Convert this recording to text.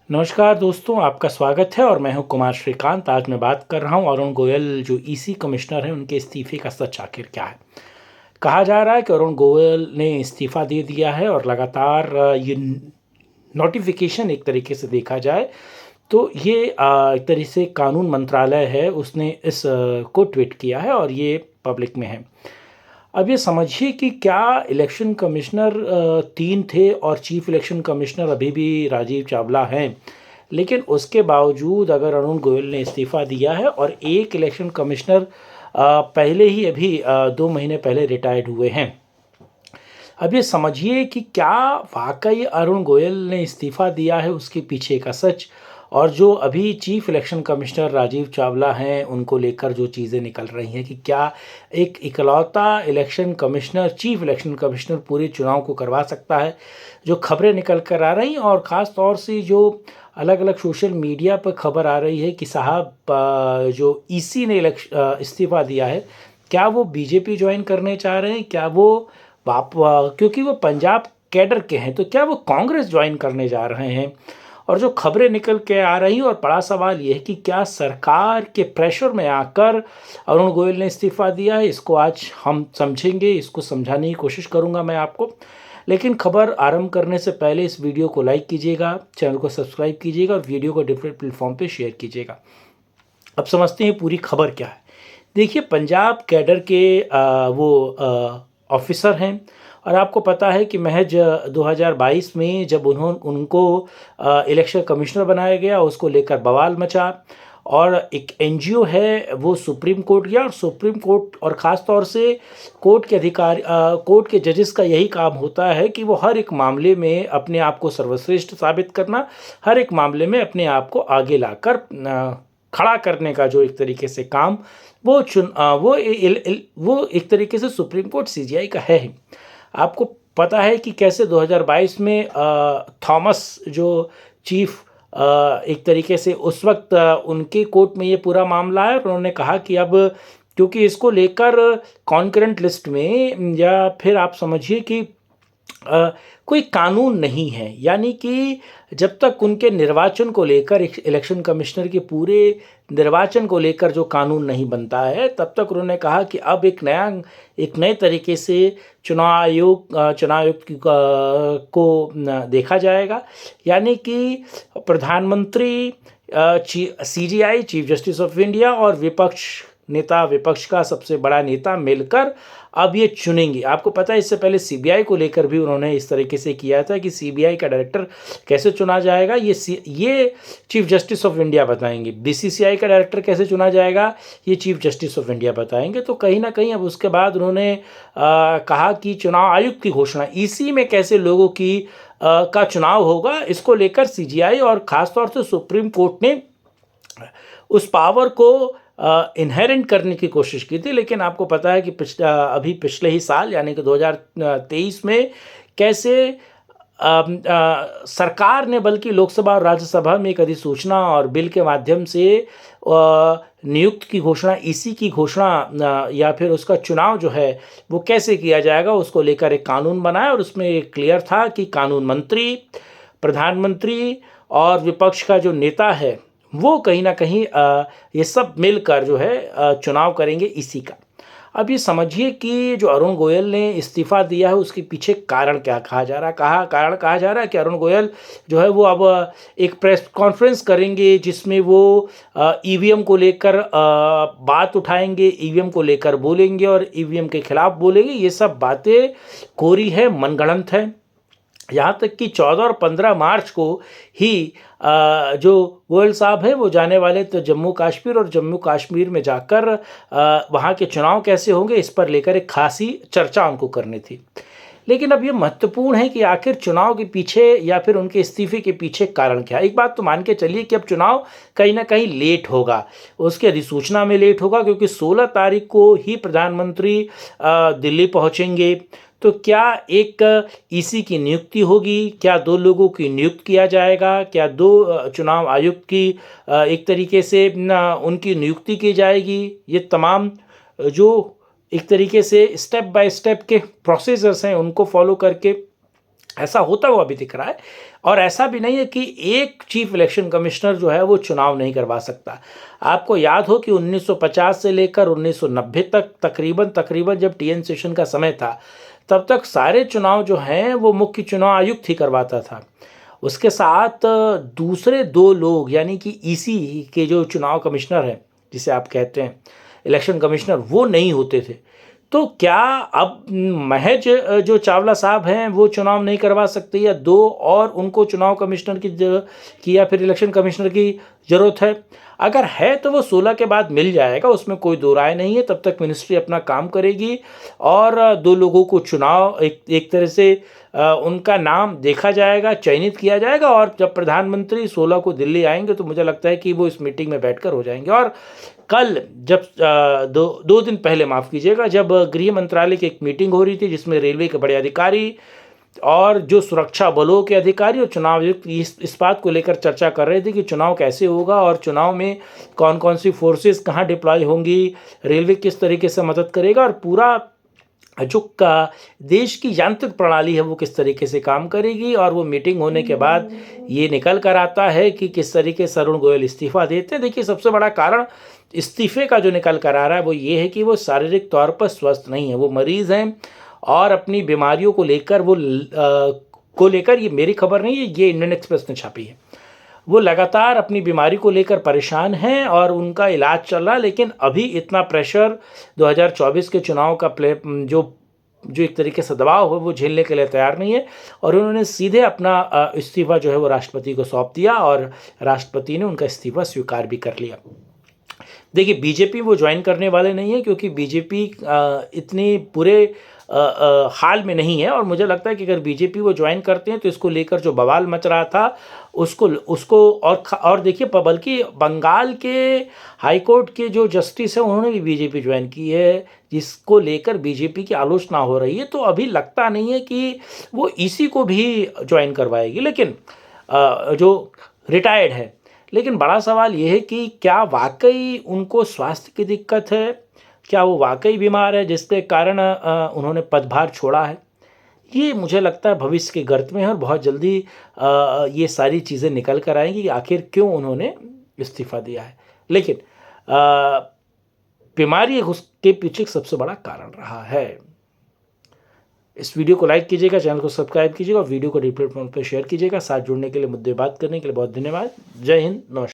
नमस्कार दोस्तों, आपका स्वागत है और मैं हूं कुमार श्रीकांत। आज मैं बात कर रहा हूं अरुण गोयल जो ईसी कमिश्नर हैं, उनके इस्तीफे का सच आखिर क्या है। कहा जा रहा है कि अरुण गोयल ने इस्तीफा दे दिया है और लगातार ये नोटिफिकेशन एक तरीके से देखा जाए तो ये एक तरीके से कानून मंत्रालय है, उसने इस को ट्वीट किया है और ये पब्लिक में है। अब ये समझिए कि क्या इलेक्शन कमिश्नर 3 थे और चीफ इलेक्शन कमिश्नर अभी भी राजीव चावला हैं। लेकिन उसके बावजूद अगर अरुण गोयल ने इस्तीफ़ा दिया है और एक इलेक्शन कमिश्नर पहले ही अभी 2 महीने पहले रिटायर्ड हुए हैं। अब ये समझिए कि क्या वाक़ई अरुण गोयल ने इस्तीफ़ा दिया है उसके पीछे का सच, और जो अभी chief election commissioner Rajiv Chawla हैं उनको लेकर जो चीज़ें निकल रही हैं कि क्या एक इकलौता election commissioner, chief election commissioner पूरे चुनाव को करवा सकता है। जो खबरें निकल कर आ रही हैं और ख़ास तौर से जो अलग अलग सोशल मीडिया पर खबर आ रही है कि साहब जो ईसी ने इस्तीफ़ा दिया है, क्या वो बीजेपी ज्वाइन करने चाह रहे हैं, क्या वो क्योंकि वो पंजाब कैडर के हैं, तो क्या वो कांग्रेस ज्वाइन करने जा रहे हैं। और जो खबरें निकल के आ रही हैं और बड़ा सवाल ये है कि क्या सरकार के प्रेशर में आकर अरुण गोयल ने इस्तीफ़ा दिया है। इसको आज हम समझेंगे, इसको समझाने की कोशिश करूंगा मैं आपको। लेकिन खबर आरंभ करने से पहले इस वीडियो को लाइक कीजिएगा, चैनल को सब्सक्राइब कीजिएगा और वीडियो को डिफरेंट प्लेटफॉर्म पे शेयर कीजिएगा। अब समझते हैं पूरी खबर क्या है। देखिए, पंजाब कैडर के वो ऑफिसर हैं और आपको पता है कि महज 2022 में जब उनको इलेक्शन कमिश्नर बनाया गया, उसको लेकर बवाल मचा। और एक एनजीओ है वो सुप्रीम कोर्ट गया और सुप्रीम कोर्ट और ख़ास तौर से कोर्ट के जजेस का यही काम होता है कि वो हर एक मामले में अपने आप को सर्वश्रेष्ठ साबित करना, हर एक मामले में अपने आप को आगे लाकर खड़ा करने का जो एक तरीके से काम वो वो एक तरीके से सुप्रीम कोर्ट सीजीआई का है। आपको पता है कि कैसे 2022 में थॉमस जो चीफ एक तरीके से उस वक्त उनके कोर्ट में ये पूरा मामला है और उन्होंने कहा कि अब क्योंकि इसको लेकर कॉन्करेंट लिस्ट में, या फिर आप समझिए कि कोई कानून नहीं है, यानी कि जब तक उनके निर्वाचन को लेकर, इलेक्शन कमिश्नर के पूरे निर्वाचन को लेकर जो कानून नहीं बनता है, तब तक उन्होंने कहा कि अब एक नए तरीके से चुनाव आयोग को देखा जाएगा। यानी कि प्रधानमंत्री, CGI, chief justice of India और विपक्ष का सबसे बड़ा नेता मिलकर अब ये चुनेंगे। आपको पता है इससे पहले सीबीआई को लेकर भी उन्होंने इस तरीके से किया था कि सीबीआई का डायरेक्टर कैसे चुना जाएगा, ये चीफ जस्टिस ऑफ इंडिया बताएंगे। बीसीसीआई का डायरेक्टर कैसे चुना जाएगा, ये चीफ जस्टिस ऑफ इंडिया बताएंगे। तो कहीं ना कहीं अब उसके बाद उन्होंने कहा कि चुनाव आयुक्त की घोषणा, ईसी में कैसे लोगों की का चुनाव होगा, इसको लेकर सीजीआई और ख़ासतौर से सुप्रीम कोर्ट ने उस पावर को इनहेरेंट करने की कोशिश की थी। लेकिन आपको पता है कि अभी पिछले ही साल यानी कि 2023 में कैसे सरकार ने, बल्कि लोकसभा और राज्यसभा में एक अधिसूचना और बिल के माध्यम से नियुक्त की घोषणा, ईसी की घोषणा या फिर उसका चुनाव जो है वो कैसे किया जाएगा, उसको लेकर एक कानून बनाया और उसमें क्लियर था कि कानून मंत्री, प्रधानमंत्री और विपक्ष का जो नेता है वो कहीं ना कहीं ये सब मिलकर जो है चुनाव करेंगे इसी का। अब ये समझिए कि जो अरुण गोयल ने इस्तीफ़ा दिया है उसके पीछे कारण क्या कहा जा रहा है। कारण कहा जा रहा है कि अरुण गोयल जो है वो अब एक प्रेस कॉन्फ्रेंस करेंगे जिसमें वो ईवीएम को लेकर बात उठाएंगे, ईवीएम को लेकर बोलेंगे और ईवीएम के खिलाफ बोलेंगे। ये सब बातें कोरी है, मनगढ़ंत है। यहाँ तक कि 14 और 15 मार्च को ही जो गोयल साहब हैं वो जाने वाले तो जम्मू कश्मीर, और जम्मू कश्मीर में जाकर वहाँ के चुनाव कैसे होंगे इस पर लेकर एक खासी चर्चा उनको करनी थी। लेकिन अब ये महत्वपूर्ण है कि आखिर चुनाव के पीछे या फिर उनके इस्तीफे के पीछे कारण क्या है। एक बात तो मान के चलिए कि अब चुनाव कहीं ना कहीं लेट होगा, उसकी अधिसूचना में लेट होगा, क्योंकि 16 तारीख को ही प्रधानमंत्री दिल्ली पहुंचेंगे। तो क्या एक ईसी की नियुक्ति होगी, क्या 2 लोगों की नियुक्त किया जाएगा, क्या 2 चुनाव आयुक्त की एक तरीके से उनकी नियुक्ति की जाएगी। ये तमाम जो एक तरीके से स्टेप बाय स्टेप के प्रोसीजर्स हैं उनको फॉलो करके ऐसा होता हुआ भी दिख रहा है। और ऐसा भी नहीं है कि एक चीफ इलेक्शन कमिश्नर जो है वो चुनाव नहीं करवा सकता। आपको याद हो कि 1950 से लेकर 1990 तक तकरीबन जब टीएन सेशन का समय था, तब तक सारे चुनाव जो हैं वो मुख्य चुनाव आयुक्त ही करवाता था। उसके साथ दूसरे दो लोग यानी कि ईसी के जो चुनाव कमिश्नर हैं, जिसे आप कहते हैं इलेक्शन कमिश्नर, वो नहीं होते थे। तो क्या अब महज जो चावला साहब हैं वो चुनाव नहीं करवा सकते, या दो और उनको चुनाव कमिश्नर की या फिर इलेक्शन कमिश्नर की ज़रूरत है? अगर है तो वो 16 के बाद मिल जाएगा, उसमें कोई दो राय नहीं है। तब तक मिनिस्ट्री अपना काम करेगी और दो लोगों को चुनाव एक तरह से उनका नाम देखा जाएगा, चयनित किया जाएगा। और जब प्रधानमंत्री 16 को दिल्ली आएंगे तो मुझे लगता है कि वो इस मीटिंग में बैठकर हो जाएंगे। और कल जब दो दिन पहले माफ़ कीजिएगा, जब गृह मंत्रालय की एक मीटिंग हो रही थी जिसमें रेलवे के बड़े अधिकारी और जो सुरक्षा बलों के अधिकारी और चुनाव आयुक्त इस बात को लेकर चर्चा कर रहे थे कि चुनाव कैसे होगा और चुनाव में कौन कौन सी फोर्सेस कहाँ डिप्लॉय होंगी, रेलवे किस तरीके से मदद करेगा और पूरा जो का देश की यांत्रिक प्रणाली है वो किस तरीके से काम करेगी। और वो मीटिंग होने के बाद ये निकल कर आता है कि किस तरीके से अरुण गोयल इस्तीफा देते हैं। देखिए, सबसे बड़ा कारण इस्तीफे का जो निकल कर आ रहा है वो ये है कि वो शारीरिक तौर पर स्वस्थ नहीं है, वो मरीज़ हैं और अपनी बीमारियों को लेकर ये मेरी खबर नहीं है, ये इंडियन एक्सप्रेस ने छापी है। वो लगातार अपनी बीमारी को लेकर परेशान हैं और उनका इलाज चल रहा है, लेकिन अभी इतना प्रेशर 2024 के चुनाव का जो एक तरीके से दबाव है वो झेलने के लिए तैयार नहीं है। और उन्होंने सीधे अपना इस्तीफा जो है वो राष्ट्रपति को सौंप दिया और राष्ट्रपति ने उनका इस्तीफा स्वीकार भी कर लिया। देखिए, बीजेपी वो ज्वाइन करने वाले नहीं है क्योंकि बीजेपी इतनी बुरे हाल में नहीं है। और मुझे लगता है कि अगर बीजेपी वो ज्वाइन करते हैं तो इसको लेकर जो बवाल मच रहा था उसको और देखिए, बल्कि बंगाल के हाई कोर्ट के जो जस्टिस हैं उन्होंने भी बीजेपी ज्वाइन की है, जिसको लेकर बीजेपी की आलोचना हो रही है। तो अभी लगता नहीं है कि वो इसी को भी ज्वाइन करवाएगी, लेकिन जो रिटायर्ड है। लेकिन बड़ा सवाल ये है कि क्या वाकई उनको स्वास्थ्य की दिक्कत है, क्या वो वाकई बीमार है जिसके कारण उन्होंने पदभार छोड़ा है? ये मुझे लगता है भविष्य के गर्त में है और बहुत जल्दी ये सारी चीज़ें निकल कर आएंगी कि आखिर क्यों उन्होंने इस्तीफा दिया है। लेकिन बीमारी उसके पीछे सबसे बड़ा कारण रहा है। इस वीडियो को लाइक कीजिएगा, चैनल को सब्सक्राइब कीजिएगा और वीडियो को प्लेटफॉर्म पर शेयर कीजिएगा। साथ जुड़ने के लिए, मुद्दे बात करने के लिए बहुत धन्यवाद। जय हिंद, नमस्कार।